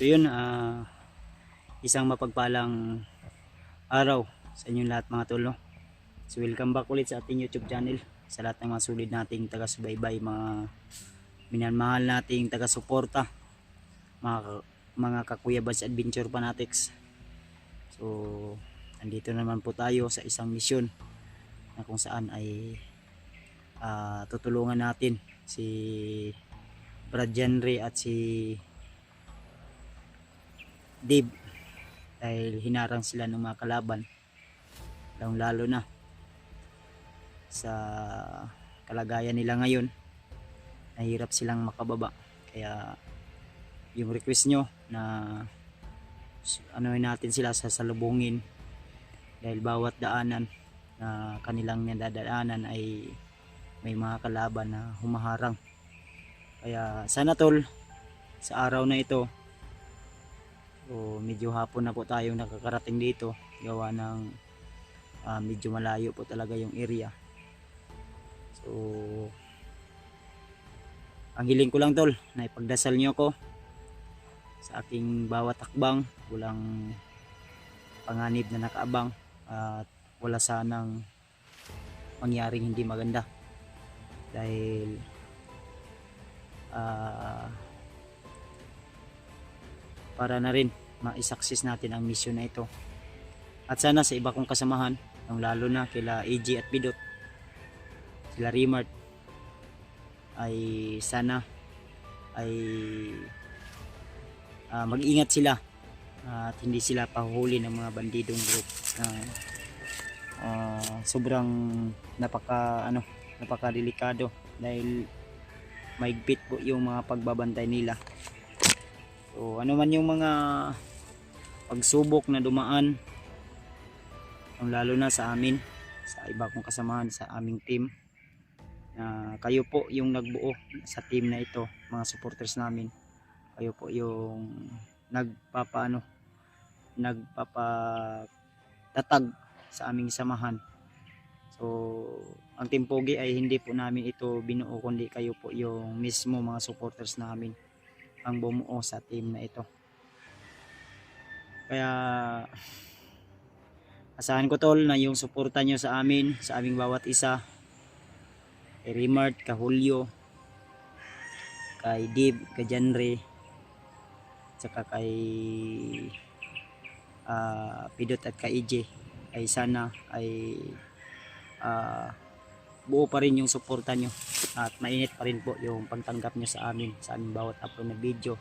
yun, isang mapagpalang araw sa inyong lahat mga tol, no? So welcome back ulit sa ating YouTube channel. Sa lahat ng mga sulit nating taga-subaybay, mga minamahal nating taga-suporta, mga Kakuya Buds Adventure Fanatics. So andito naman po tayo sa isang misyon na kung saan ay tutulungan natin si Brad Jenry at si Dave dahil hinarang sila ng mga kalaban, lalo na sa kalagayan nila ngayon. Nahirap silang makababa, kaya yung request nyo na anuhin natin sila sa salubungin dahil bawat daanan na kanilang nadadaanan ay may mga kalaban na humaharang. Kaya sana tol, sa araw na ito, so medyo hapon na po tayong nakakarating dito, gawa ng medyo malayo po talaga yung area. So ang hiling ko lang tol, na ipagdasal nyo ko sa aking bawat hakbang. Walang panganib na nakaabang at wala sanang mangyaring hindi maganda, dahil para na rin ma-success natin ang mission na ito. At sana sa iba kong kasamahan, lalo na kila AJ at Bidot, sila Remart, ay sana ay mag-ingat sila at hindi sila pahuhuli ng mga bandidong group. Sobrang napaka-delikado dahil maigpit po yung mga pagbabantay nila. So ano man yung mga pagsubok na dumaan, lalo na sa amin, sa iba kong kasamahan sa aming team, kayo po yung nagbuo sa team na ito, mga supporters namin. Kayo po yung nagpapatatag sa aming samahan. So ang Team Pogi ay hindi po namin ito binuo, kundi kayo po yung mismo mga supporters namin ang bumuo sa team na ito. Kaya asahan ko tol na yung suporta nyo sa amin, sa aming bawat isa, kay Remart, kay Julio, kay Dib, kay Janre, saka kay Pidot at kay EJ, ay sana ay buo pa rin yung suporta nyo at mainit pa rin po yung pagtanggap nyo sa amin, sa aming bawat upload na video.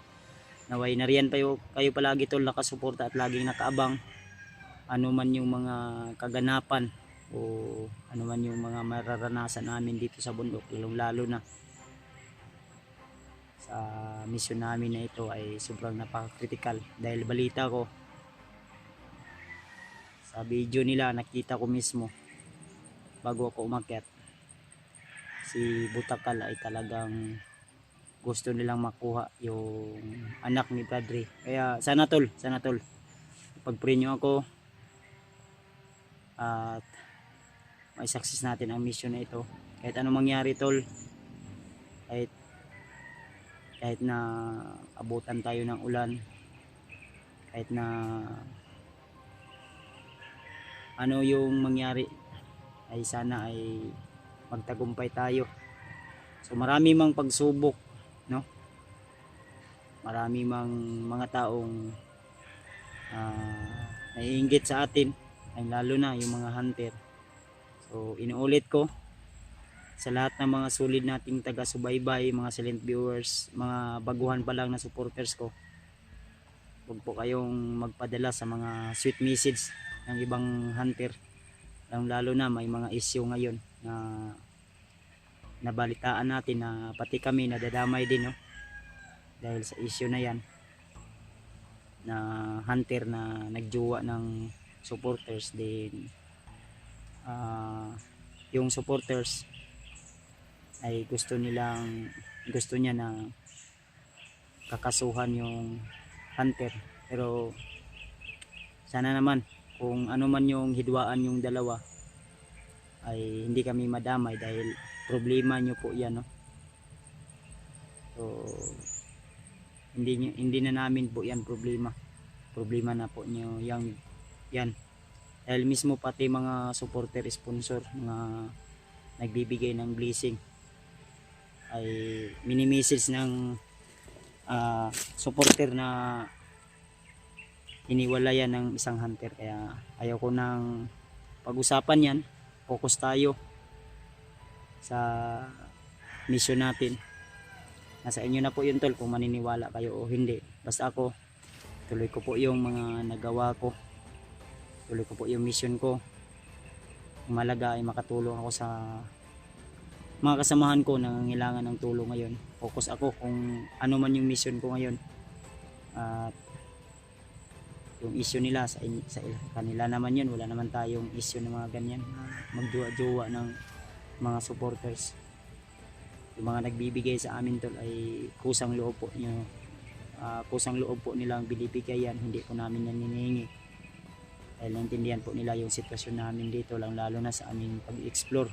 Naway nariyan kayo palagi tol, nakasuporta at laging nakaabang ano man yung mga kaganapan o ano man yung mga mararanasan namin dito sa bundok, lalo na sa mission namin na ito ay sobrang napaka-critical. Dahil balita ko sa video nila, nakita ko mismo bago ako umakyat, si Butakal ay talagang gusto nilang makuha yung anak ni Padre. Kaya sana tol, pag-pray nyo ako at may success natin ang mission na ito. Kahit anong mangyari tol, kahit na abutan tayo ng ulan, kahit na ano yung mangyari, ay sana ay magtagumpay tayo. So marami mang pagsubok, no? Marami mang mga taong naiinggit sa atin, ay lalo na yung mga hunter. So inuulit ko sa lahat ng mga solid nating taga-subaybay, mga silent viewers, mga baguhan pa lang na supporters ko, huwag po kayong magpadala sa mga sweet message ng ibang hunter, lalo na may mga issue ngayon na nabalitaan natin na pati kami nadadamay din, no? Dahil sa issue na yan, na hunter na nagjuwa ng supporters din. Yung supporters ay gusto niya na kakasuhan yung hunter, pero sana naman kung ano man yung hidwaan yung dalawa ay hindi kami madamay, dahil problema nyo po yan, no? So hindi na namin po yan problema na po nyo yan dahil mismo pati mga supporter, sponsor, mga nagbibigay ng blessing ay minimessage ng supporter na iniwalayan ng isang hunter. Kaya ayaw ko nang pag-usapan yan, focus tayo sa mission natin. Nasa inyo na po yun tol kung maniniwala kayo o hindi. Basta ako, tuloy ko po yung mga nagawa ko, tuloy ko po yung mission ko. Ang malaga ay makatulong ako sa mga kasamahan ko na nangangailangan ng tulong ngayon. Focus ako kung ano man yung mission ko ngayon. At yung issue nila sa kanila naman yun, wala naman tayong issue ng mga ganyan, magjowa-jowa ng mga supporters. Yung mga nagbibigay sa amin tol ay kusang loob po nilang binibigay yan, hindi po namin yan hinihingi dahil naintindihan po nila yung sitwasyon namin dito, lang lalo na sa aming pag-explore.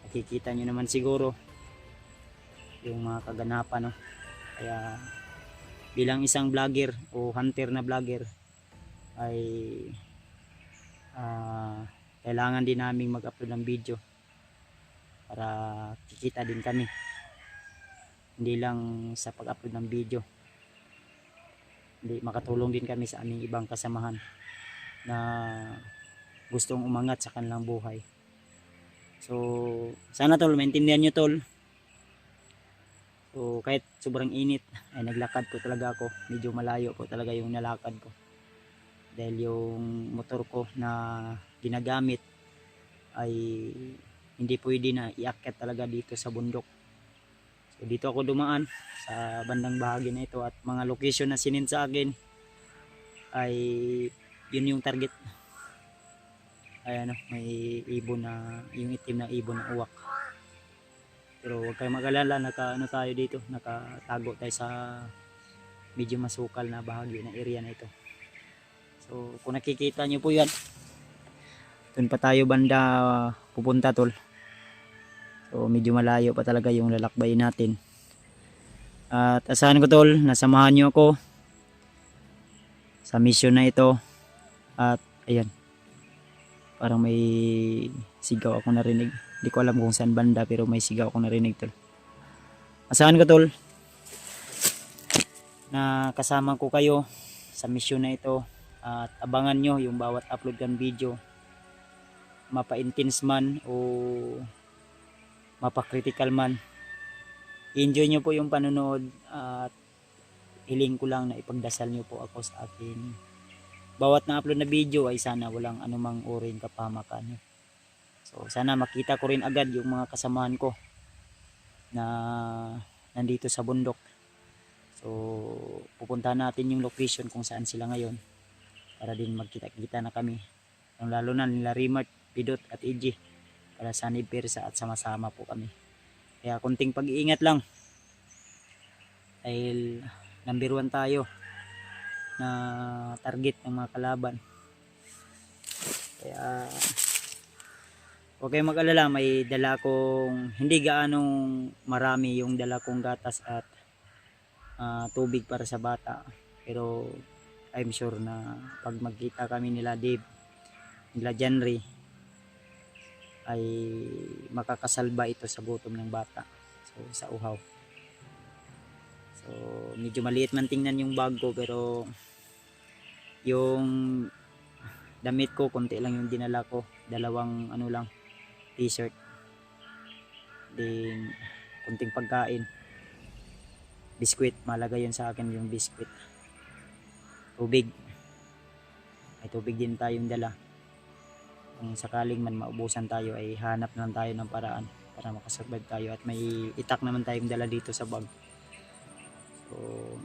Nakikita nyo naman siguro yung mga kaganapan, no? Kaya bilang isang vlogger o hunter na vlogger ay kailangan din naming mag-upload ng video para kikita din kami, hindi lang sa pag-upload ng video, hindi makatulong din kami sa aming ibang kasamahan na gustong umangat sa kanilang buhay. So sana tol maintindihan nyo tol. So kahit sobrang init ay naglakad po talaga ako, medyo malayo po talaga yung nalakad ko dahil yung motor ko na ginagamit ay hindi pwede na iakyat talaga dito sa bundok. So dito ako dumaan sa bandang bahagi na ito at mga location na sinin sa akin ay yun yung target. Ayan, may ibon na, yung itim na ibon na uwak. Pero huwag kayong mag-alala, tayo dito, nakatago tayo sa medyo masukal na bahagi na area na ito. So kung nakikita nyo po yan, doon pa tayo banda pupunta tol. So medyo malayo pa talaga yung lalakbayin natin. At asahan ko tol, nasamahan nyo ako sa mission na ito. At ayan, parang may sigaw ako narinig. Hindi ko alam kung saan banda pero may sigaw ako narinig tol. Asahan ko tol na kasama ko kayo sa mission na ito. At abangan nyo yung bawat upload ng video, mapa-intense man o mapa-critical man. Enjoy nyo po yung panonood at hiling ko lang na ipagdasal nyo po ako sa akin. Bawat na-upload na video ay sana walang anumang uring kapahamakan. So sana makita ko rin agad yung mga kasamahan ko na nandito sa bundok. So pupuntahan natin yung location kung saan sila ngayon para din magkita-kita na kami. Lalo na nila Rimart, Pidot at EG para sa Persa at sama-sama po kami. Kaya kunting pag-iingat lang dahil number 1 tayo na target ng mga kalaban. Kaya huwag kayong mag-alala, may dala kong hindi gaanong marami yung dala kong gatas at tubig para sa bata, pero I'm sure na pag magkita kami nila Dave, nila Janry, ay makakasalba ito sa gutom ng bata, so sa uhaw. So medyo maliit man tingnan yung bag ko, pero yung damit ko konti lang yung dinala ko, dalawang ano lang, t-shirt, din kunting pagkain, biskwit, malaga yun sa akin yung biskwit, tubig, may tubig din tayong dala. Kung sakaling man maubusan tayo ay hanap lang tayo ng paraan para makasurvive tayo, at may itak naman tayong dala dito sa bag. So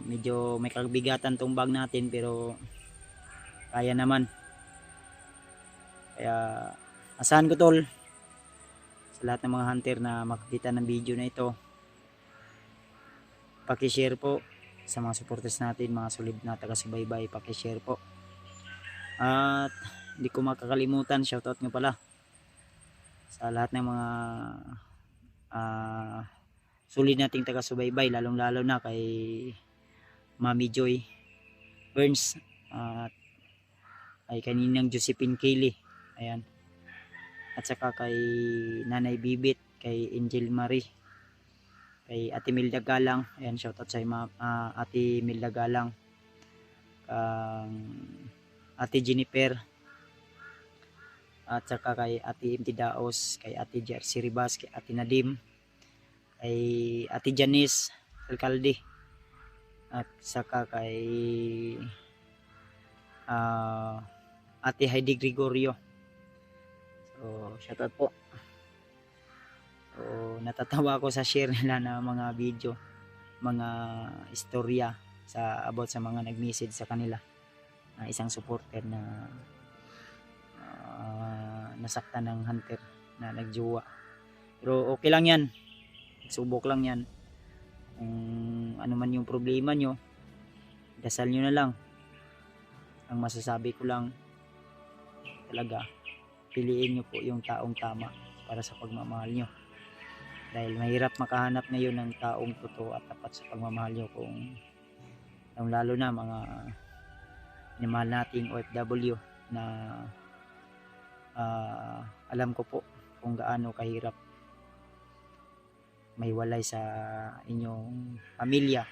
medyo may kabigatan tong bag natin pero kaya naman. Kaya asahan ko tol sa lahat ng mga hunter na makakita ng video na ito, paki-share po sa mga supporters natin, mga solid na taga-subaybay, paki-share po. At hindi ko makakalimutan, shoutout nga pala sa lahat ng mga solid nating taga-subaybay, lalong lalo na kay Mami Joy Burns at ay kaninang Josephine Kelly, ayan, at saka kay Nanay Bibit, kay Angel Marie, kay Ate Milda Galang, ayan, shoutout sa Ate Milda Galang, Ate Jennifer, at saka kay Ate Imti Daos, kay Ate Jersey Ribas, kay Ate Nadim, kay Ate Janice Alcalde, at saka kay Ate Heidi Gregorio. So shoutout po. So natatawa ako sa share nila na mga video, mga istorya sa about sa mga nag-message sa kanila, isang supporter na nasaktan ng hunter na nagjowa. Pero okay lang yan, subok lang yan. Kung ano man yung problema nyo, dasal nyo na lang. Ang masasabi ko lang talaga, piliin nyo po yung taong tama para sa pagmamahal nyo, dahil mahirap makahanap ngayon ng taong totoo at tapat sa pagmamahal nyo, kung lalo na mga minamahal nating OFW na alam ko po kung gaano kahirap may walay sa inyong pamilya.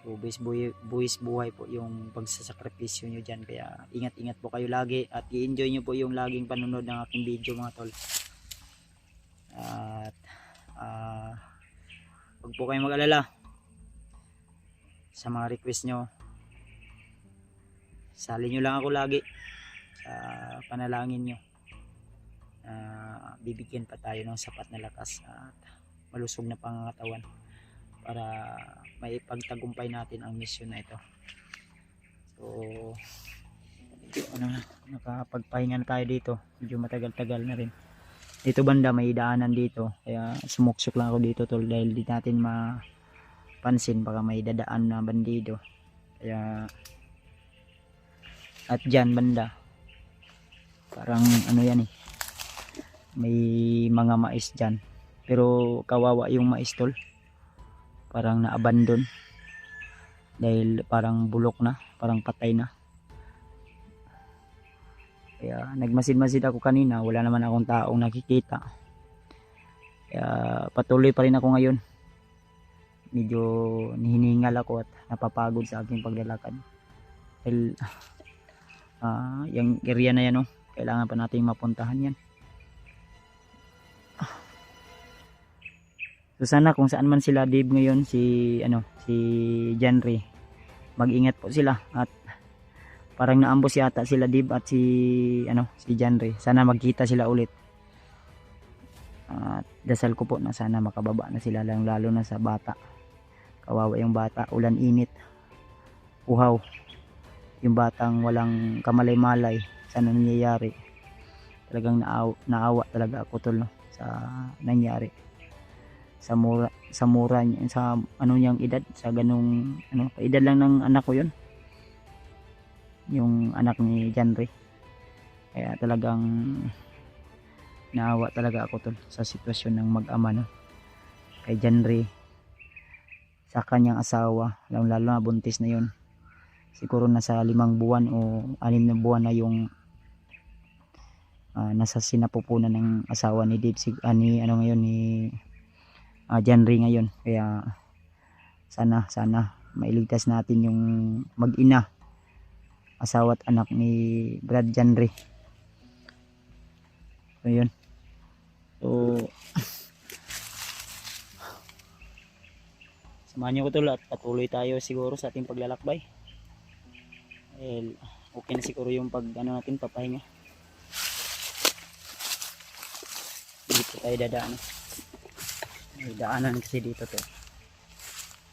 So, buwis buhay po yung pagsasakripisyo nyo dyan, kaya ingat-ingat po kayo lagi at i-enjoy nyo po yung laging panunod ng aking video mga tol. At huwag po kayong mag-alala sa mga request nyo, sali nyo lang ako lagi sa panalangin nyo. Bibigyan pa tayo ng sapat na lakas at malusog na pangangatawan para maipagtagumpay natin ang misyon na ito. So nakapagpahinga na tayo dito, medyo matagal-tagal na rin. Dito banda may daanan dito, kaya sumuksok lang ako dito tol, dahil di natin mapansin baka may dadaan na bandido. Kaya at dyan banda parang ano yan may mga mais dyan, pero kawawa yung mais tol, parang na-abandon dahil parang bulok na, parang patay na. Kaya nagmasid-masid ako kanina, wala naman akong taong nakikita, kaya patuloy pa rin ako ngayon. Medyo hiningal ako at napapagod sa aking paglalakad dahil yung area na yan kailangan pa nating mapuntahan yan. So sana kung saan man sila Dave ngayon, si Janry, mag-ingat po sila, at parang naambos yata sila Dave at si Janry. Sana magkita sila ulit. At dasal ko po na sana makababa na sila, lalo na sa bata. Kawawa yung bata, ulan init, uhaw. Yung batang walang kamalay-malay sa nangyayari. Talagang naawa talaga ako tol sa nangyari. Sa mura niya, sa niyang edad, sa ganung edad lang ng anak ko yun, yung anak ni Janry. Kaya talagang naawa talaga ako tol sa sitwasyon ng mag-ama kay Janry, sa kanyang asawa, lalo na buntis na yun. Siguro nasa 5 buwan o 6 na buwan na yung nasa sinapupunan ng asawa ni Dave, ni Janry ngayon. Kaya sana mailigtas natin yung mag-ina, asawa at anak ni Brad Janry. So yun. So samahan nyo ko tol at patuloy tayo siguro sa ating paglalakbay. Okay na siguro yung natin papahinga. Dito tayo dadaan. May daanan kasi dito to.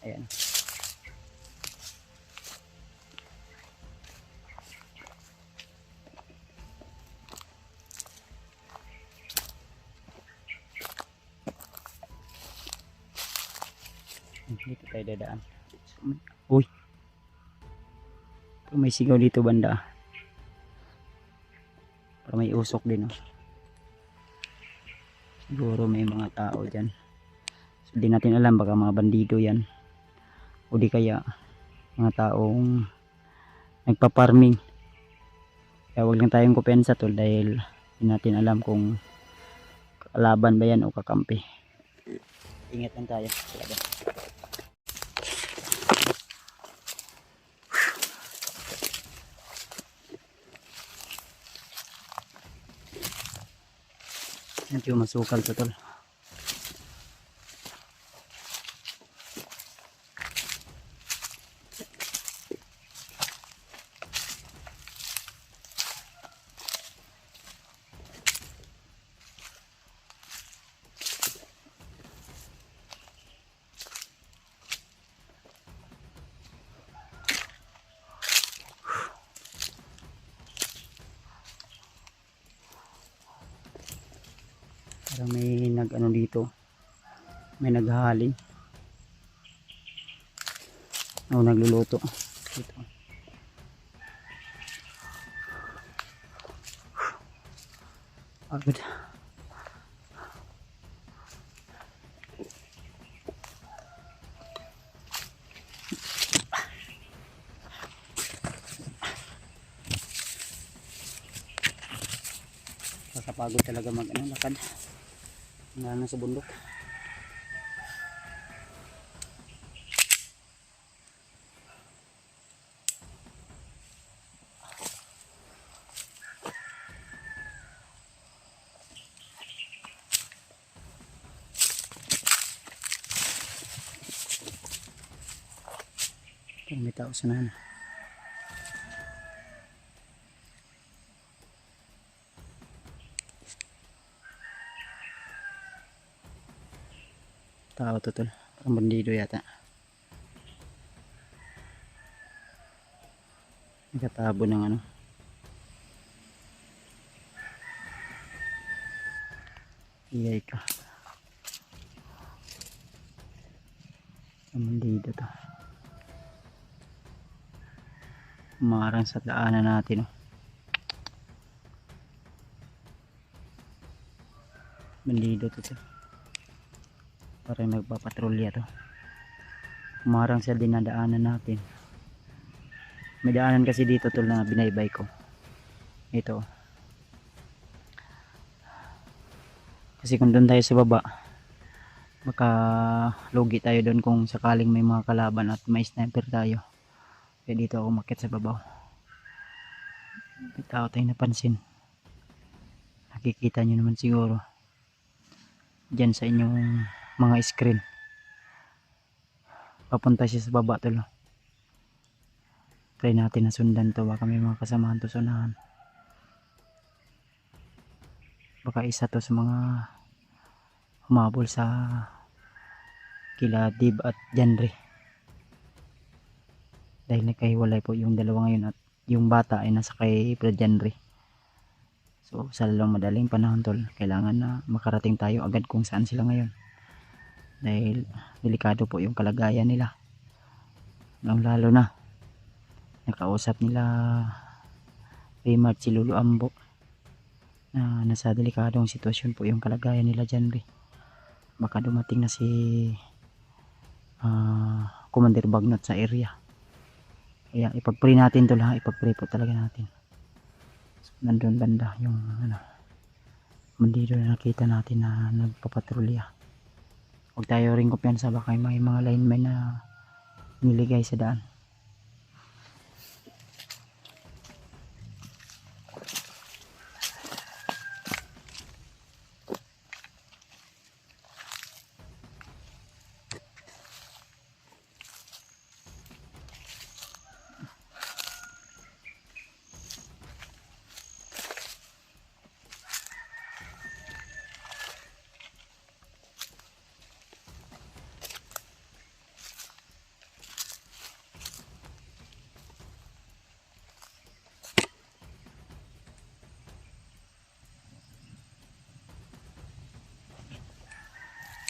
Ayan. Dito tayo dadaan. Uy, may sigaw dito banda. Pero may usok din siguro may mga tao dyan. So di natin alam, baka mga bandido yan, o di kaya mga taong nagpa-farming. Kaya huwag lang tayong kumpiyansa tol, dahil hindi natin alam kung kalaban ba yan o kakampi. Ingat lang tayo talaga. Medyo masukal to tol. Parang may nag-ano dito, may naghahaling o nagluluto dito. Agad. Nakakapagod talaga lakad na sa bundok. Parang may tao sa nana. Tao to tol, parang bandido yata. Nagkatabo ng ano. Iyay ka. Bandido to. Umarang sa daanan natin. Oh. Bandido to tol. Parang nagpapatrolya to. Umarang sa dinadaanan natin. May daanan kasi dito tol na binaybay ko. Ito. Kasi kung doon tayo sa baba, baka lugi tayo doon kung sakaling may mga kalaban at may sniper tayo. Kaya dito ako umakyat sa babaw. May tao tayong napansin. Nakikita nyo naman siguro dyan sa inyong mga screen. Papunta siya sa baba tol. Try natin na sundan to, baka may mga kasamahan to sa unahan. Baka isa to sa mga humabol sa kila Dib at Janry, dahil nagkahiwalay po yung dalawa ngayon at yung bata ay nasa kay Brad Janry. So sa lalong madaling panahon tol, kailangan na makarating tayo agad kung saan sila ngayon, dahil delikado po yung kalagayan nila. Lalo na nakausap nila Raymart si Lulu Ambo na nasa delikadong sitwasyon po yung kalagayan nila Janry. Baka dumating na si Commander Bagnot sa area. Kaya ipag-pray natin tol ha, ipag-pray po talaga natin. So, nandun banda yung ano, bandido na nakita natin na nagpapatrolya. Huwag tayo rin kumpiyansa, baka may mga linemen na niligay sa daan.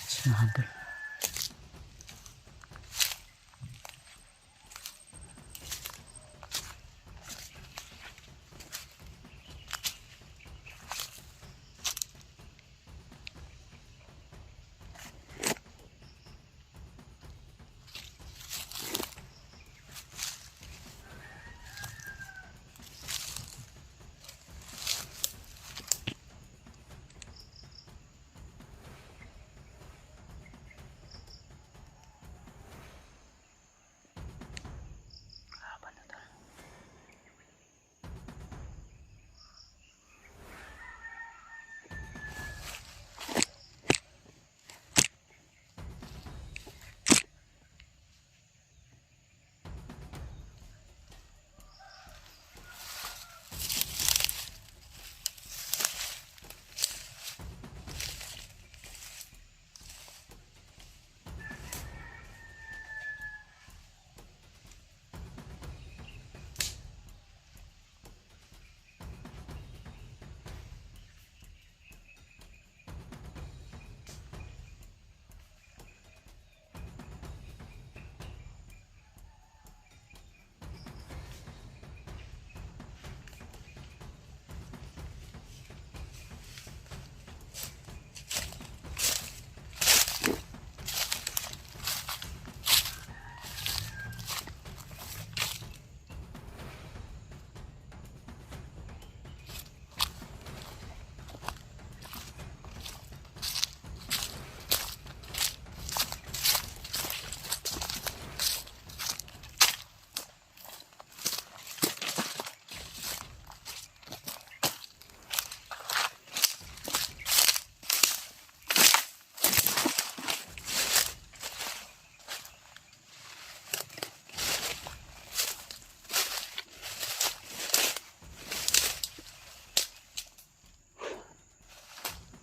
Sinabi.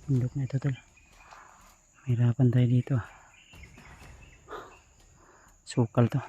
Bundok na ito tol. Mahirapan tayo dito. Sukal to.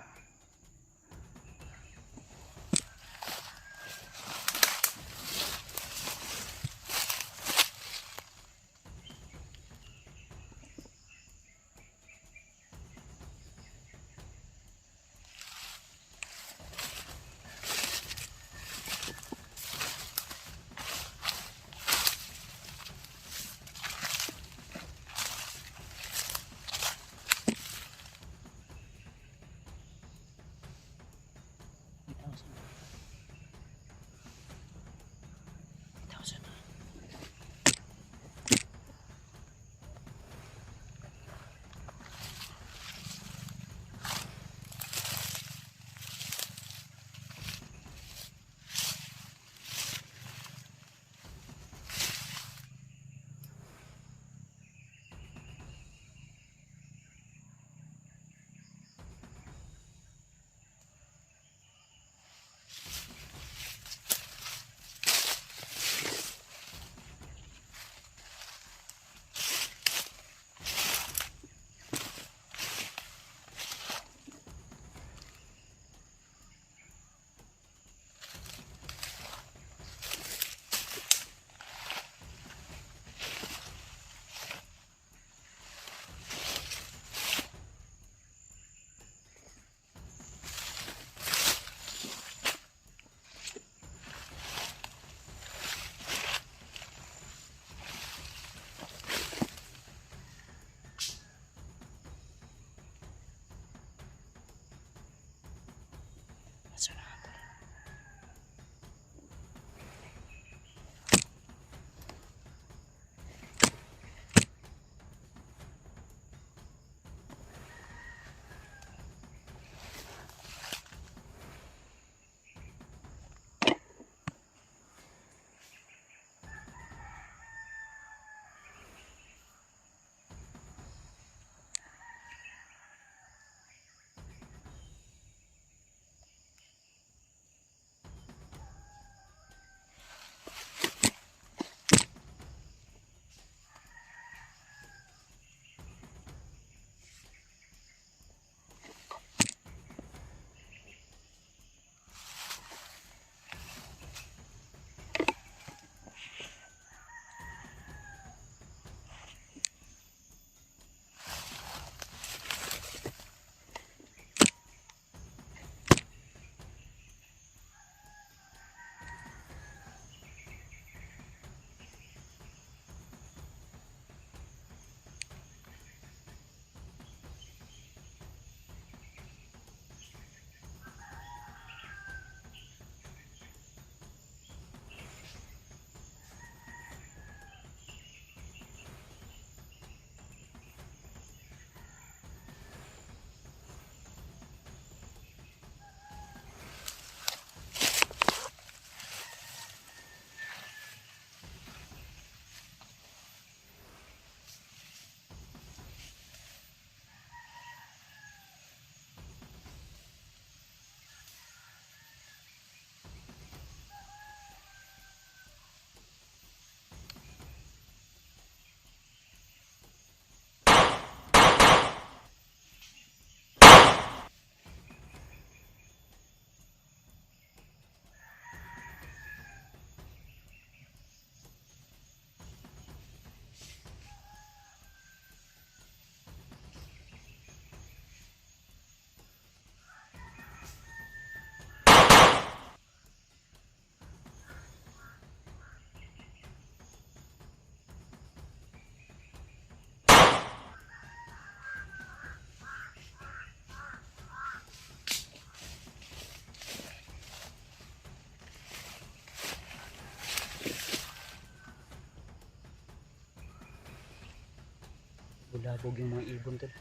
Bulabog yung mga ibon tol.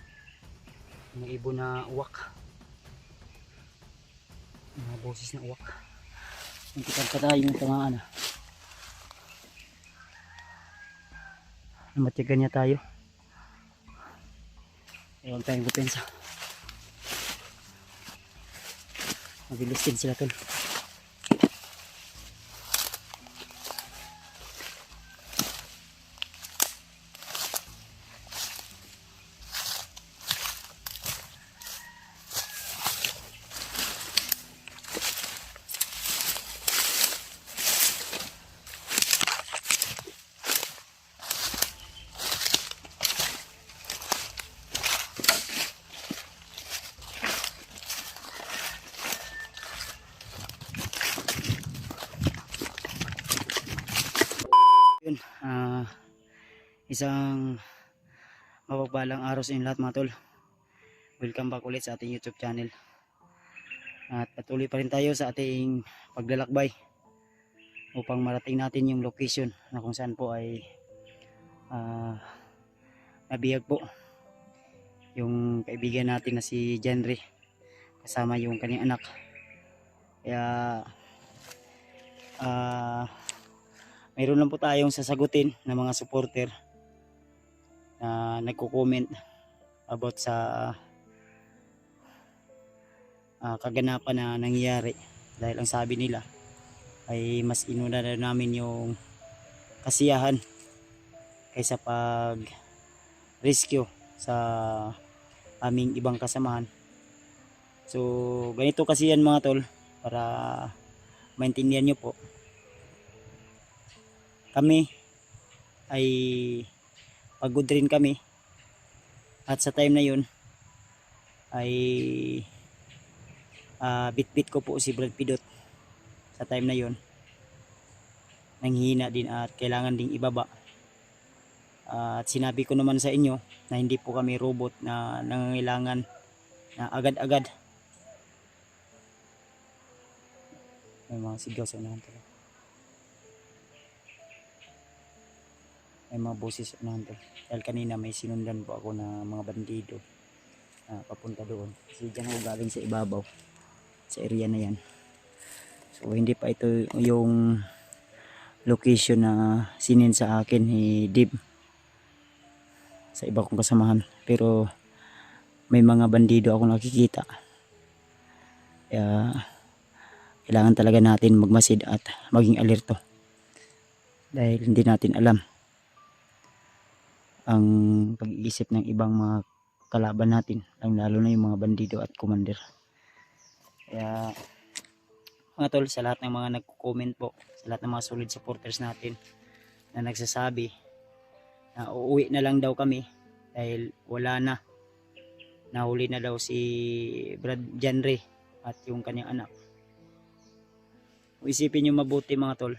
Mga ibon na uwak. Mga boses na uwak. Yung kitang tayo yung tamaan ah. Namatyagan niya tayo. Huwag tayong bupensa. Mabilis din sila tol. Isang mapagpalang araw sa inyo lahat mga tol. Welcome back ulit sa ating YouTube channel. At patuloy pa rin tayo sa ating paglalakbay upang marating natin yung location na kung saan po ay nabihag po yung kaibigan natin na si Jenry kasama yung kanyang anak. Kaya mayroon lang po tayong sasagutin ng mga supporter na nagko-comment about sa kaganapan na nangyayari, dahil ang sabi nila ay mas inuna na namin yung kasiyahan kaysa pag rescue sa aming ibang kasamahan. So ganito kasi yan mga tol, para maintindihan nyo po. Kami ay pagod rin kami, at sa time na yun ay bit-bit ko po si Brad Pidot. Sa time na yun nanghihina din at kailangan ding ibaba. At sinabi ko naman sa inyo na hindi po kami robot na nangangailangan na agad-agad. May mga sigaw sa unahan tol. May mga boses sa unahan tol. Dahil kanina may sinundan po ako na mga bandido na papunta doon. Kasi dyan ako galing sa ibabaw, sa area na yan. So hindi pa ito yung location na sinin sa akin ni Dib sa iba kong kasamahan, pero may mga bandido ako nakikita. Kaya kailangan talaga natin magmasid at maging alerto, dahil hindi natin alam ang pag-iisip ng ibang mga kalaban natin, lalo na yung mga bandido at commander. Kaya mga tol, sa lahat ng mga nagko-comment po, sa lahat ng mga solid supporters natin na nagsasabi na uuwi na lang daw kami dahil wala na, nahuli na daw si Brad Jenry at yung kanyang anak. Isipin nyo mabuti mga tol,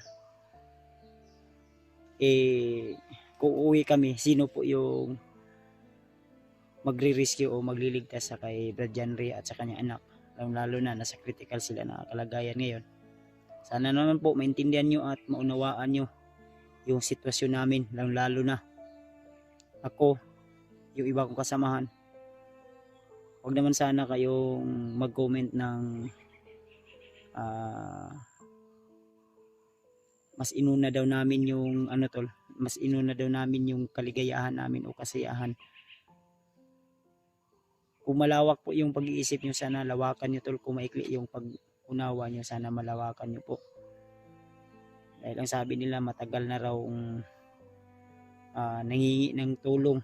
kung uuwi kami, sino po yung magre-rescue o magliligtas sa kay Brad Jenry at sa kanyang anak? Lalo na nasa critical sila na kalagayan ngayon. Sana naman po maintindihan nyo at maunawaan nyo yung sitwasyon namin, lalo na ako, yung iba kong kasamahan. Huwag naman sana kayong mag-comment ng mas inuna daw namin yung mas inuna daw namin yung kaligayahan namin o kasiyahan. Kung malawak po yung pag-iisip nyo, sana lawakan nyo tol. Kung maikli yung pag-unawa nyo, sana malawakan nyo po. Dahil ang sabi nila, matagal na raw nangingi ng tulong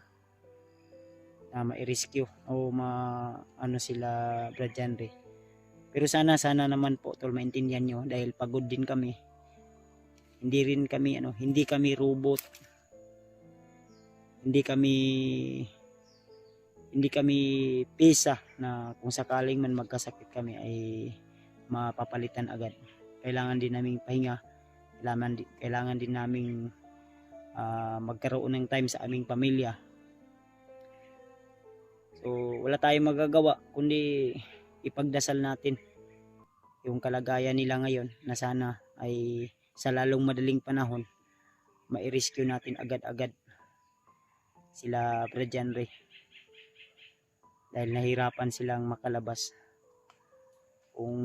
na ma-rescue o sila Brad Jenry. Pero sana naman po tol, maintindihan nyo, dahil pagod din kami. Hindi kami robot. Hindi kami pisa na kung sakaling man magkasakit kami ay mapapalitan agad. Kailangan din naming pahinga. Kailangan din naming magkaroon ng time sa aming pamilya. So wala tayong magagawa kundi ipagdasal natin yung kalagayan nila ngayon, na sana ay sa lalong madaling panahon mai-rescue natin agad-agad sila Brad Jenry, dahil nahirapan silang makalabas. Kung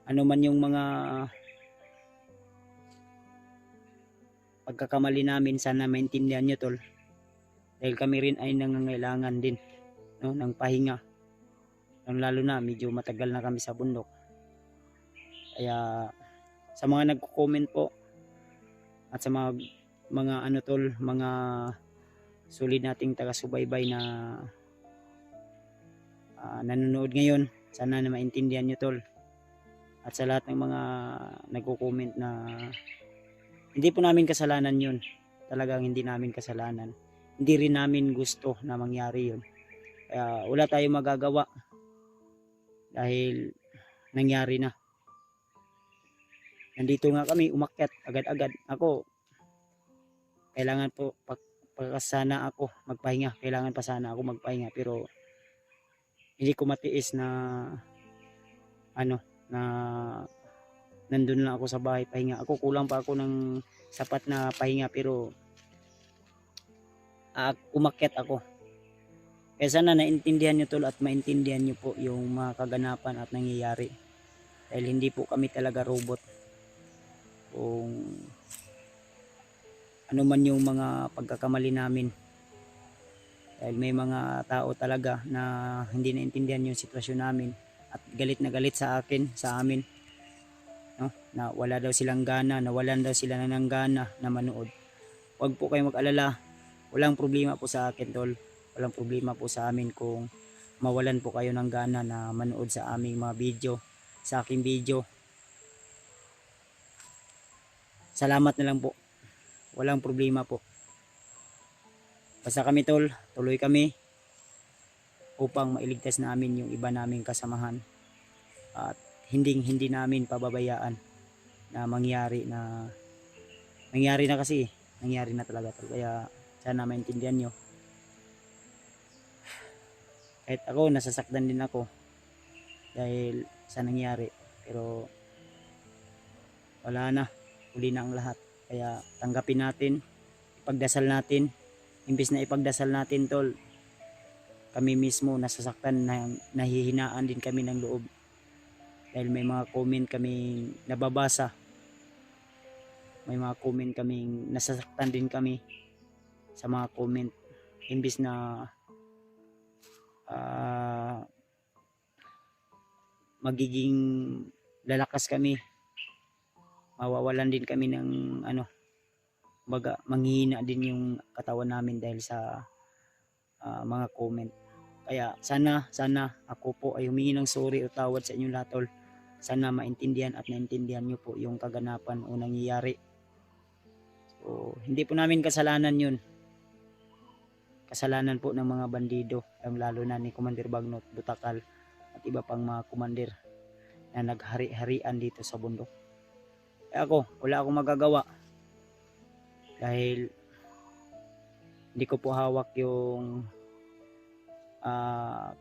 ano man yung mga pagkakamali namin, sana maintindihan nyo tol, dahil kami rin ay nangangailangan din ng pahinga, lalo na medyo matagal na kami sa bundok. Kaya sa mga nagko-comment po at sa mga solid nating taga-subaybay na nanonood ngayon, sana na maintindihan nyo tol. At sa lahat ng mga nagko-comment na hindi po namin kasalanan yun, talagang hindi namin kasalanan, hindi rin namin gusto na mangyari yun. Kaya wala tayong magagawa dahil nangyari na. Nandito nga kami, umakyat agad-agad. Ako, kailangan po sana ako magpahinga, kailangan pa sana ako magpahinga, pero hindi ko matiis na ano na nandun lang ako sa bahay pahinga. Ako kulang pa ako ng sapat na pahinga, pero umakyat ako. Kaya sana naintindihan nyo tol, at maintindihan nyo po yung mga kaganapan at nangyayari. Dahil hindi po kami talaga robot. Kung ano man yung mga pagkakamali namin. Dahil may mga tao talaga na hindi naintindihan yung sitwasyon namin. At galit na galit sa amin. No? Na wala daw silang gana, nawalan daw sila ng gana na manood. Huwag po kayong mag-alala. Walang problema po sa akin tol. Walang problema po sa amin kung mawalan po kayo ng gana na manood sa aming mga video, sa aking video. Salamat na lang po. Walang problema po. Basta kami tol, tuloy kami upang mailigtas namin yung iba naming kasamahan. At hindi namin pababayaan na mangyari na kasi. Nangyari na talaga tol. Kaya sana maintindihan nyo. Kahit ako, nasasaktan din ako dahil sa nangyari. Pero wala na. Huli na ang lahat. Kaya tanggapin natin. Ipagdasal natin. Imbis na ipagdasal natin tol, kami mismo nasasaktan, nahihinaan din kami ng loob. Dahil may mga comment kaming nababasa. May mga comment kaming nasasaktan din kami sa mga comment. Imbis na magiging lalakas kami, mawawalan din kami ng manghihina din yung katawan namin dahil sa mga comment. Kaya sana ako po ay humingi ng sorry o tawad sa inyong lahat tol. Sana maintindihan at naintindihan nyo po yung kaganapan o nangyayari. So, hindi po namin kasalanan yun. Kasalanan po ng mga bandido, lalo na ni Commander Bagnot, Butakal at iba pang mga commander na naghari-harian dito sa bundok. Kaya ako, wala akong magagawa dahil hindi ko po hawak yung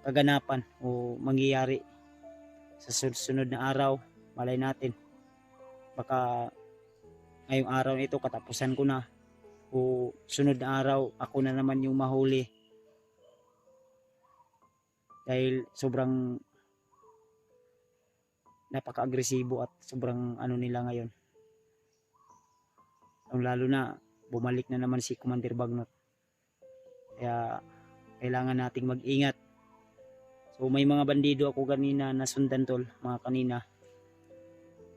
kaganapan o mangyayari sa susunod na araw. Malay natin, baka ngayong araw nito katapusan ko na, o sunod na araw ako na naman yung mahuli dahil sobrang napaka-agresibo at sobrang nila ngayon. Lalo na bumalik na naman si Commander Bagnot. Kaya kailangan nating mag-ingat. So may mga bandido ako kanina na sundan tol, mga kanina.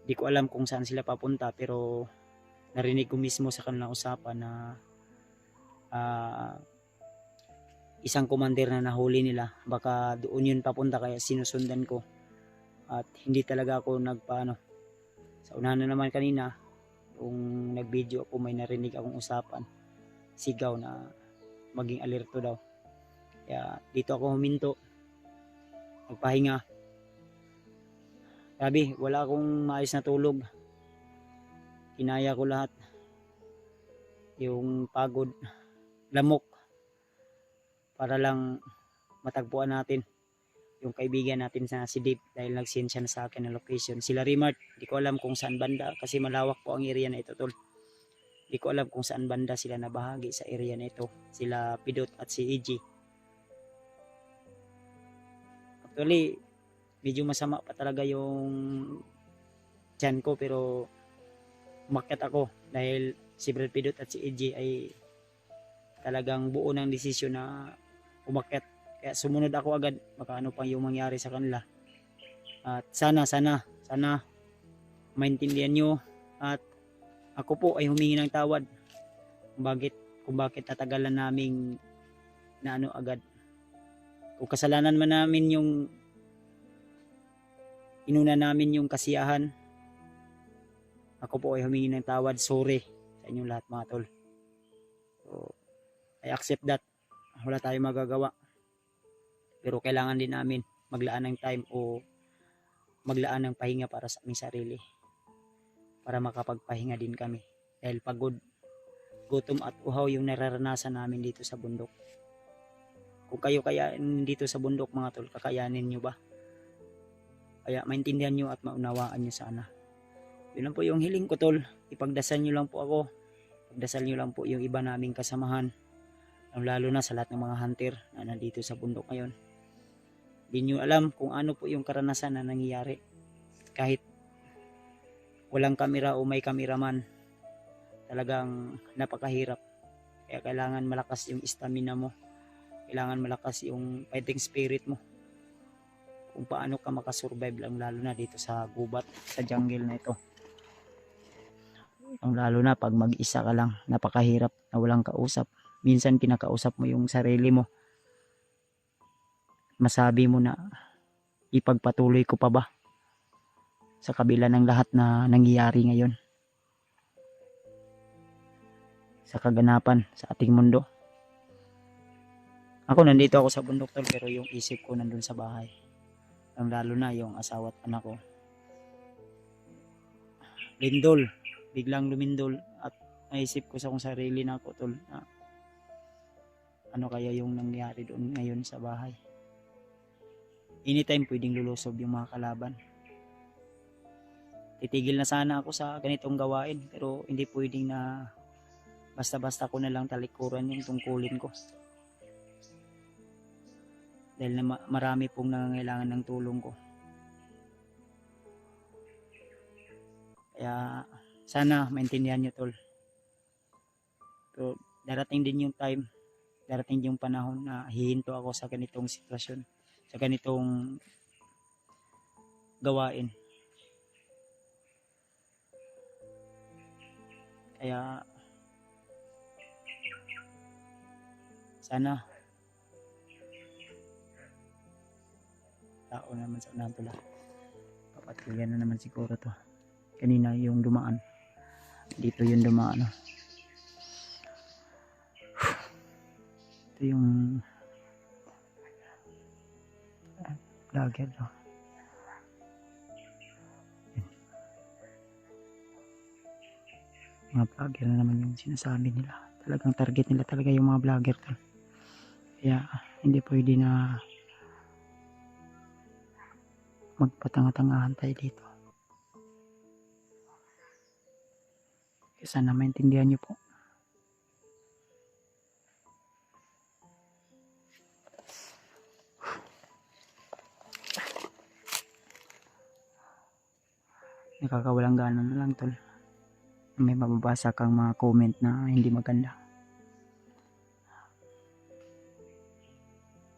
Di ko alam kung saan sila papunta, pero narinig ko mismo sa kanilang usapan na isang commander na nahuli nila. Baka doon yun papunta, kaya sinusundan ko. At hindi talaga ako nagpaano. Sa unahan na naman kanina, kung nag-video ako, may narinig akong usapan. Sigaw na maging alerto daw. Kaya dito ako huminto. Magpahinga. Sabi, wala akong maayos na tulog. Kinaya ko lahat. Yung pagod, lamok. Para lang matagpuan natin yung kaibigan natin sa si Dave, dahil nag-send siya na sa akin ng location. Sila Remart, di ko alam kung saan banda kasi malawak po ang area na ito tol. Di ko alam kung saan banda sila nabahagi sa area na ito. Sila Pidot at si EG. Actually, medyo masama pa talaga yung tiyan ko, pero umakyat ako dahil si Brad Pidot at si EG ay talagang buo ng desisyon na umakyat. Kaya sumunod ako agad, baka ano pang yung mangyari sa kanila. At sana maintindihan nyo, at ako po ay humingi ng tawad kung bakit tatagalan naming na agad. Kung kasalanan man namin yung inuna namin yung kasiyahan, ako po ay humingi ng tawad. Sorry sa inyong lahat mga tol. So, I accept that. Wala tayong magagawa. Pero kailangan din namin maglaan ng time o maglaan ng pahinga para sa aming sarili. Para makapagpahinga din kami. Dahil pagod. gutom at uhaw yung nararanasan namin dito sa bundok. Kung kayo kaya dito sa bundok mga tol, kakayanin nyo ba? Kaya maintindihan nyo at maunawaan nyo sana. Yun lang po yung hiling ko tol. Ipagdasal nyo lang po ako. Pagdasal nyo lang po yung iba naming kasamahan. Lalo na sa lahat ng mga hunter na nandito sa bundok ngayon. Hindi nyo alam kung ano po yung karanasan na nangyayari. Kahit walang kamera o may kameraman, talagang napakahirap. Kaya kailangan malakas yung stamina mo. Kailangan malakas yung fighting spirit mo. Kung paano ka makasurvive lang lalo na dito sa gubat, sa jungle na ito. Lalo na pag mag-isa ka lang, napakahirap na walang kausap. Minsan kinakausap mo yung sarili mo. Masabi mo na ipagpatuloy ko pa ba sa kabila ng lahat na nangyayari ngayon sa kaganapan sa ating mundo. Ako nandito ako sa bundok tol, pero yung isip ko nandun sa bahay. Lalo na yung asawa at anak ko. Lindol, biglang lumindol at naisip ko sa kong sarili na ako tol, na ano kaya yung nangyari doon ngayon sa bahay. Anytime pwedeng lulusob yung mga kalaban. Titigil na sana ako sa ganitong gawain, pero hindi pwedeng na basta-basta ko na lang talikuran yung tungkulin ko. Dahil na marami pong nangangailangan ng tulong ko. Kaya sana maintindihan nyo tol. Pero darating din yung time, darating yung panahon na hihinto ako sa ganitong sitwasyon, sa ganitong gawain. Kaya sana tao naman sa unahan tula. Papatuloyan na naman siguro to. Kanina yung dumaan. Dito yung dumaan. Ito yung vlogger to. Mga vlogger na naman yung sinasabi nila. Talagang target nila talaga yung mga vlogger to. Kaya hindi pwede na magpatanga-tangahan tayo dito. Kaya sana maintindihan nyo po. Nakakawalang gana na lang tol. May mababasa kang mga comment na hindi maganda.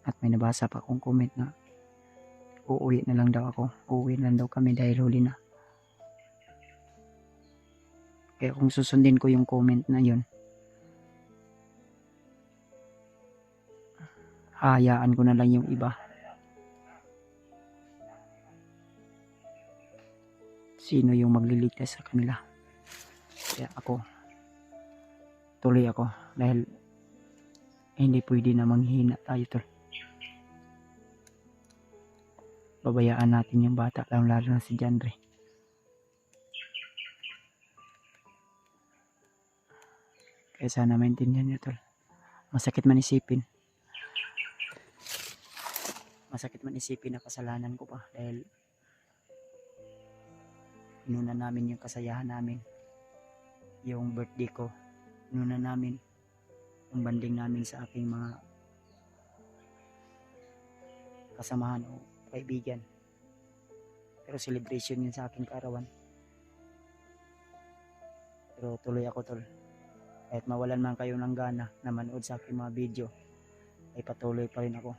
At may nabasa pa akong comment na uuwi na lang daw ako. Uuwi na lang daw kami dahil huli na. Kaya kung susundin ko yung comment na yun, hayaan ko na lang yung iba. Sino yung magliligtas sa kanila. Kaya ako, tuloy ako. Dahil hindi pwede na manghina tayo tol. Babayaan natin yung bata, lalo na si Jandre. Kaya sana maintindihan nyo tol. Masakit man isipin. Masakit man isipin na kasalanan ko pa. Dahil inuna namin yung kasayahan namin. Yung birthday ko. Inuna namin yung banding namin sa aking mga kasamahan o kaibigan. Pero celebration yun sa aking kaarawan. Pero tuloy ako tol. Kahit mawalan man kayo ng gana na manood sa aking mga video, ay patuloy pa rin ako.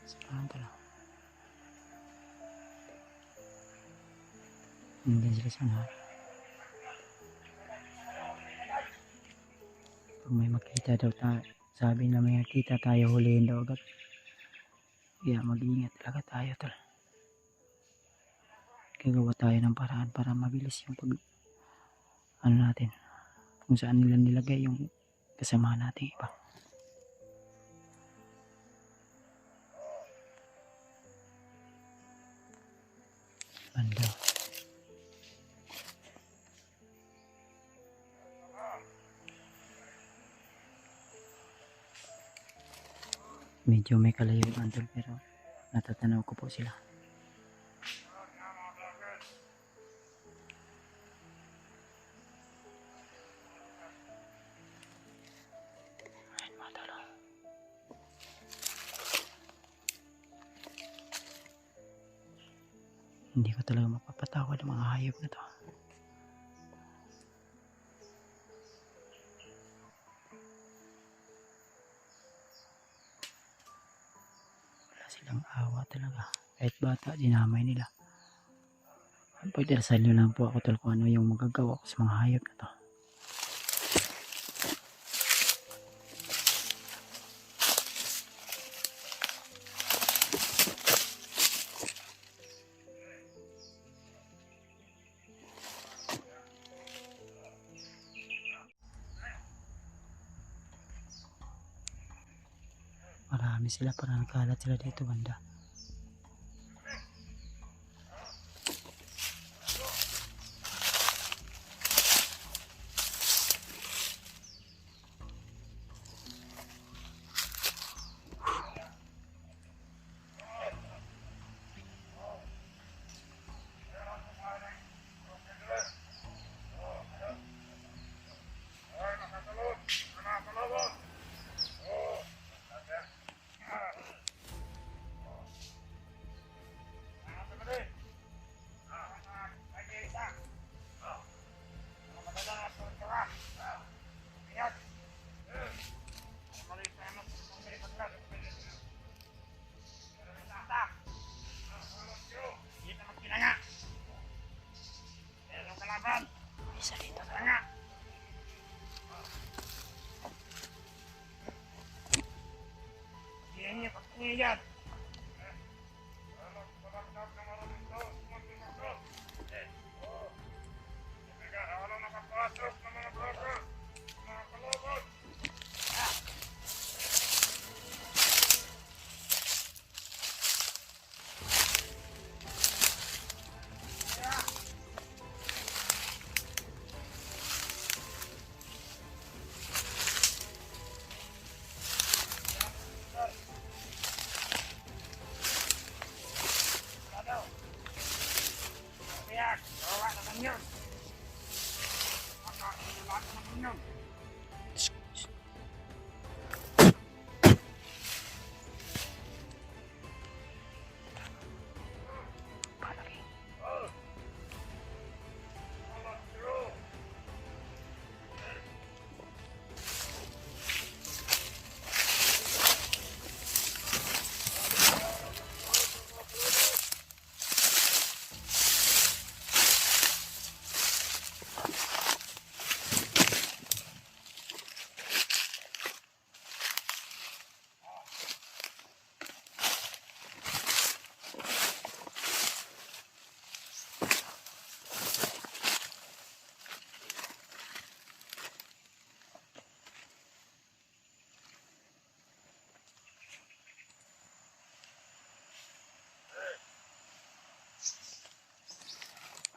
Saan tala? Hindi sila sana. Pag may makita daw tayo, sabi na may nakita tayo, hulihin daw agad. Kaya mag-iingat talaga tayo tol. Gagawa tayo ng paraan para mabilis yung ano natin, kung saan nila nilagay yung kasama nating iba. Banda. Medyo may kalayo mga tol, pero natatanaw ko po sila. Ayan mga tol. Hindi ko talaga mapapatawad ang mga hayop na to. Wala silang awa talaga. Kahit bata, dinamay nila. Pagdarasal nyo lang po ako tol kung ano yung magagawa ko sa mga hayop na to. Marami sila, parang nagkalat sila dito banda. Isa dito talaga. Yan niya, pagpungiyan. Bawa naman yun. Bawa naman yun. Palagi.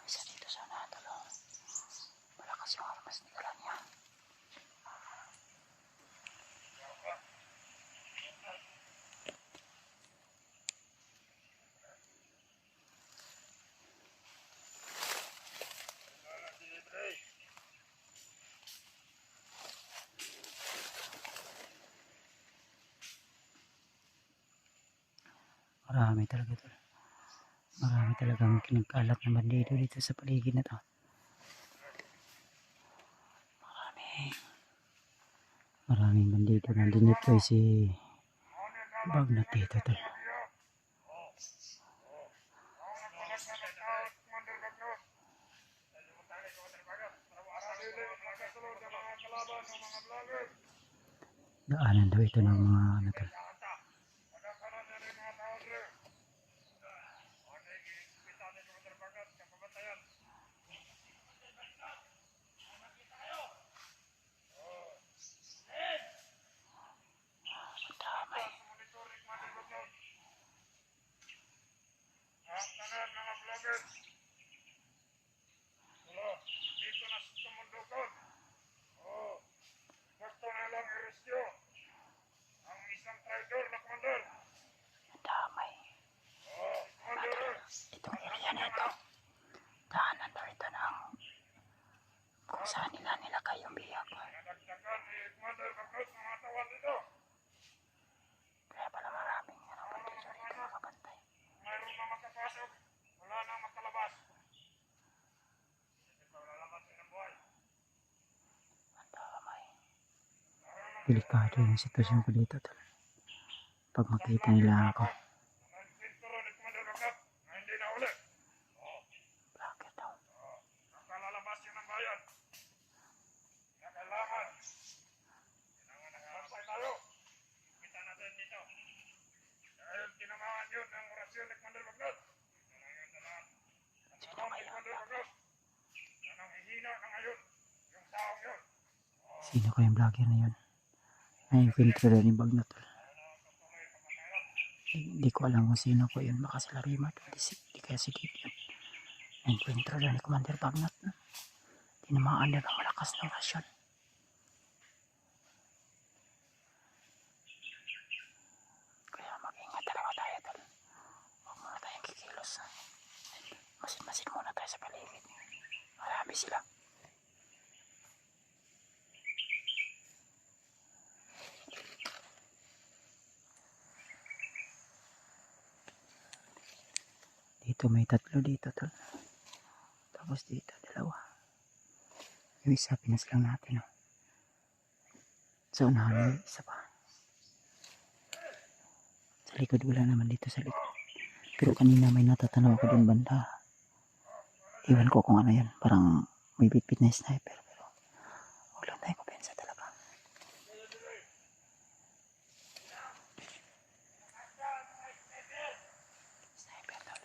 Isa dito sana talo. Malakas yung armas ni dala niya. Marami talaga tol. Marami talagang kinagkalat na bandido dito sa paligid na to. Maraming bandido na diniploy si Bagnat dito tol. Daanan daw ito ng mga ano tol. Dito na sa Tumundukon. Gusto na lang i-rescue ang isang traitor na komando. ganito. Daanan daw ito ng kung saan nila nilagay yung bihag. Nadagdagan ni Commander Bagnot ng mga tawad dito. Kaya pala maraming bandito rito nakabantay. Mayroon na makapasok. Wala nang makalabas. Hindi pa lalabas ng buhay. Ang damay. Delikado yung sitwasyon ko dito. Pag makita nila ako. Nagpinturo ni Commander Bagnot na hindi na uli. Bakit daw? Nakalalabas yun ng bayan. Kaya kailangan nakahampay tayo. Kita natin dito. Dahil tinamaan yun ng orasyon ni Commander Bagnot. Ito na yun na lahat. At Sino ito ni kaya? Commander Bagnot. Yan ang ihina na ngayon. Yung taong yun. Sino kayang vlogger na yun? Na-infiltrate ni Bagnot. Hindi ko alam kung sino ko yun. Baka sila Rimat. Hindi kaya si Gideon. Na-infiltrate ni Commander Bagnot. Tinamaan na ng malakas na orasyon. Kaya mag-ingat talaga tayo tol. Huwag muna tayong kikilos. Masin-masin muna tayo sa paligid. Marami sila. Dito may tatlo dito tol. Tapos dito dalawa. Yung isa pinas lang natin. Oh. Sa unahan may isa pa. Sa likod wala naman dito sa likod. Pero kanina may natatanaw ako doon banda. Iwan ko kung ano yan. Parang may bitbit na sniper. Pero huwag lang tayo kupensa talaga. Sniper daw.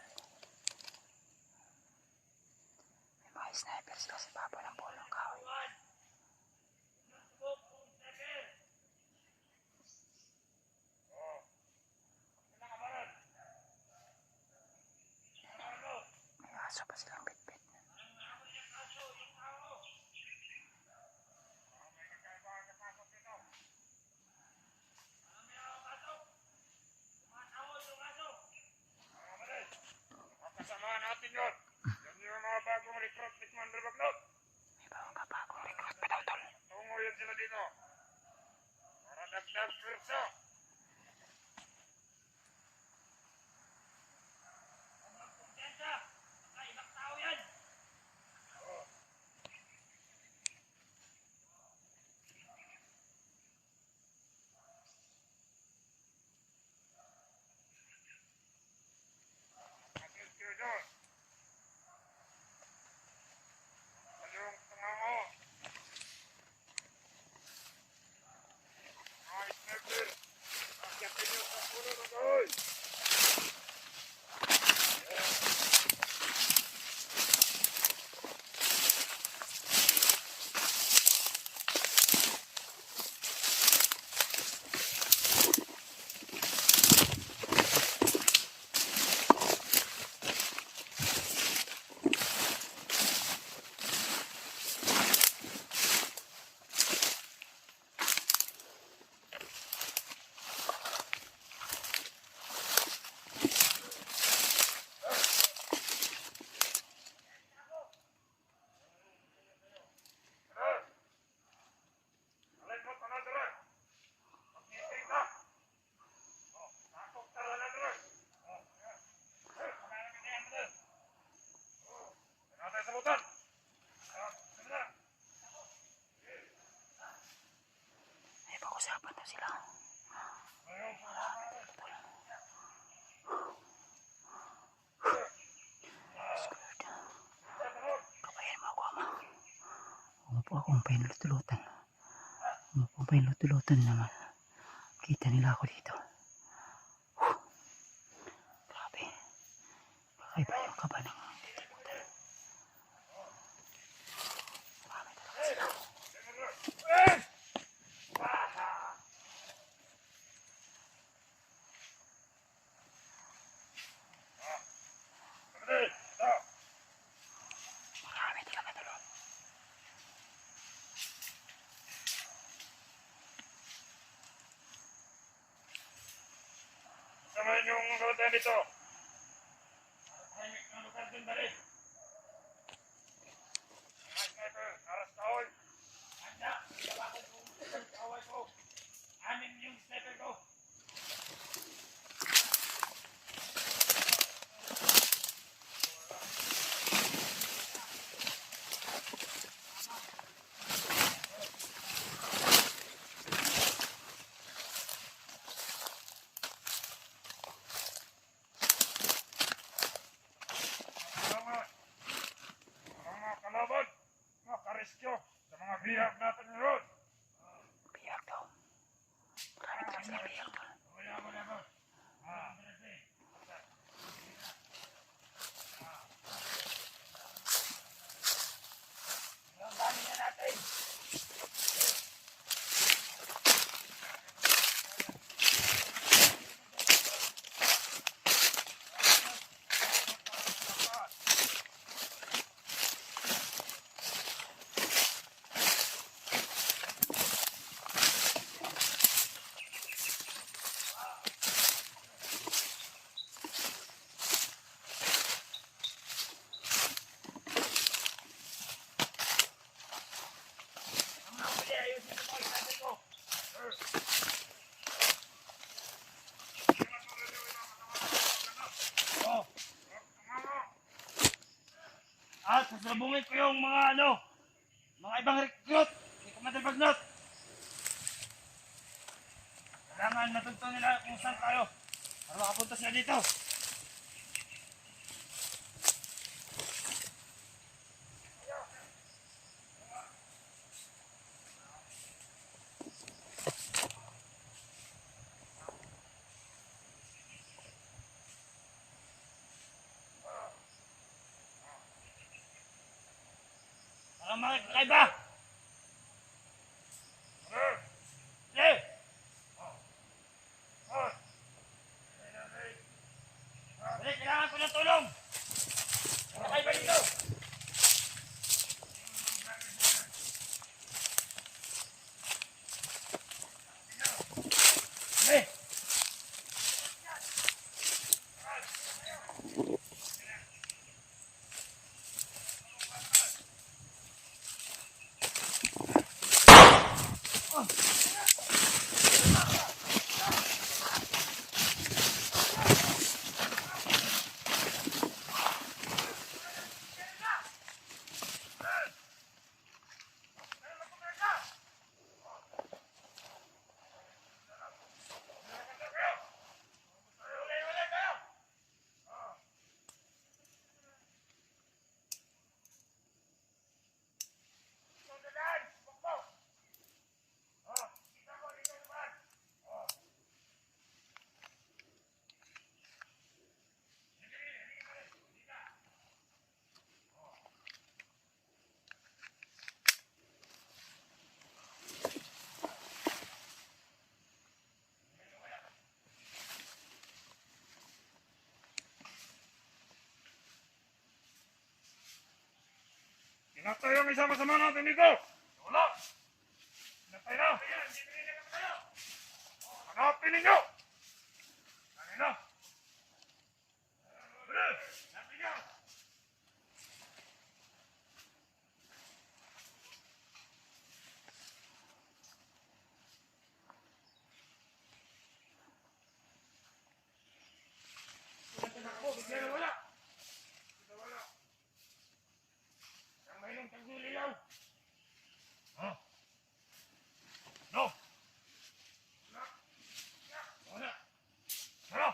May mga sniper sila sa baba ng polong kahoy. May aso pa silang bitbit. Kasamahan natin yun. Yan yung mga bagong recruit ni Commander Bagnot. May bagong recruit pa daw tol. Tungo yan sila dito. Para dagdag pwersa. Assist kayo dyan. Yung tungango. Mga sniper. Akyatin nyo sa puno na doon. Alin mo tanong doon. Mag-meeting na. Takot ka lang doon. Kamalang ka yan doon. Ano tayo sa butan? May pag-usapan na sila. Kabayan mo ako ama. Umupo akong painulutulutan. Umupo painulutulutan naman. Kita nila ako dito. Grabe. Kakaiba yung kaba ng titiputan. Marami talaga sila. Marami talaga talo. Samahan yung lutan dito. Tahimik ng lugar natin dali. Mga sniper, aras kahoy. Handa, labakan ko ang kaway ko. Anin yung sniper ko. Salamat. Mga kalaban, mga kareskyo, sa mga bihag natin ngayon. Biyak daw. Marami talaga na biyak doon. Wala mo na mo. Ang dami na natin. At sasalubungin ko yung mga ibang recruit ni Commander Bagnot. Kailangan matuto nila kung saan tayo para makapunta sila dito. Para makikaiba! Sige! Dali, kailangan ko ng tulong! Makaiba dito! Sige! Pinatay ang isang masama natin dito! Wala! Pinatay na! Hanapin ninyo! Hanapin na! Hanapin niyo! Bigyan na wala! Wala! Ang mayroong tagdulilaw! Ha? No! Wala! Wala! Wala!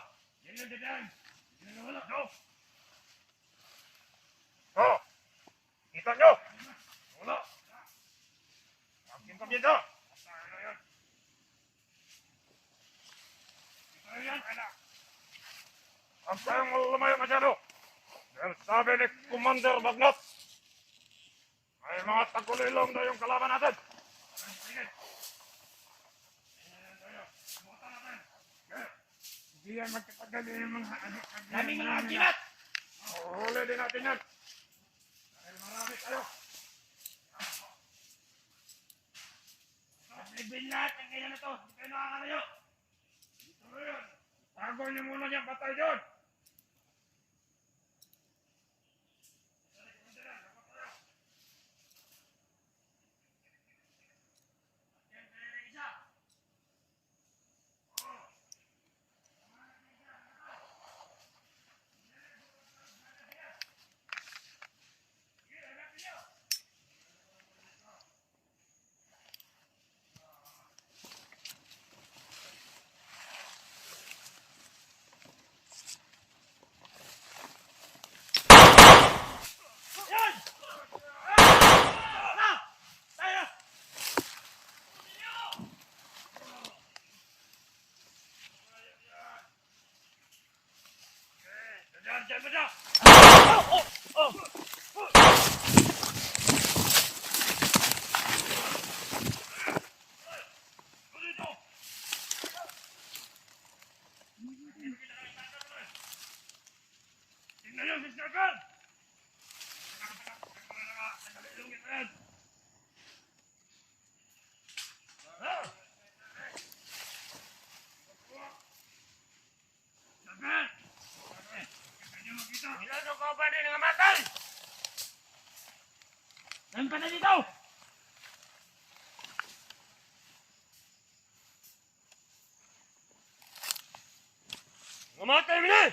Yan ang dadaan! Yan ang wala! No! Oh! Kita nyo! Wala! Akin kami dito! Ano yan? Ano yan? Ang tayong lumayo masyado! Dahil sabi ni Commander Bagnot, may mga tagulilong na yung kalaban natin! Sige! Hindi yan magkatagal yung mga adik-adik. Daming mga agilat! Huli din natin yan! Dahil marami tayo! Libre lahat ang kailan na to! Hindi kayo nakakalayo! Dito na yun! Tago niyo muna yung patay dyan! ba siya? Dito! Tingnan niyo si Sniper! Ilungin na yan! Sniper! Ilan ang kapanin ng matay? Saan ka na dito? Namatay mo na!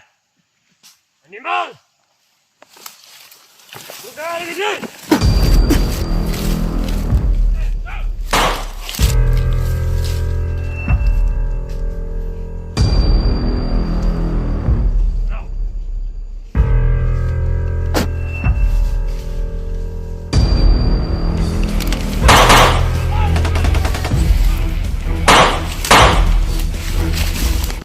Animal! Buka ka na dito!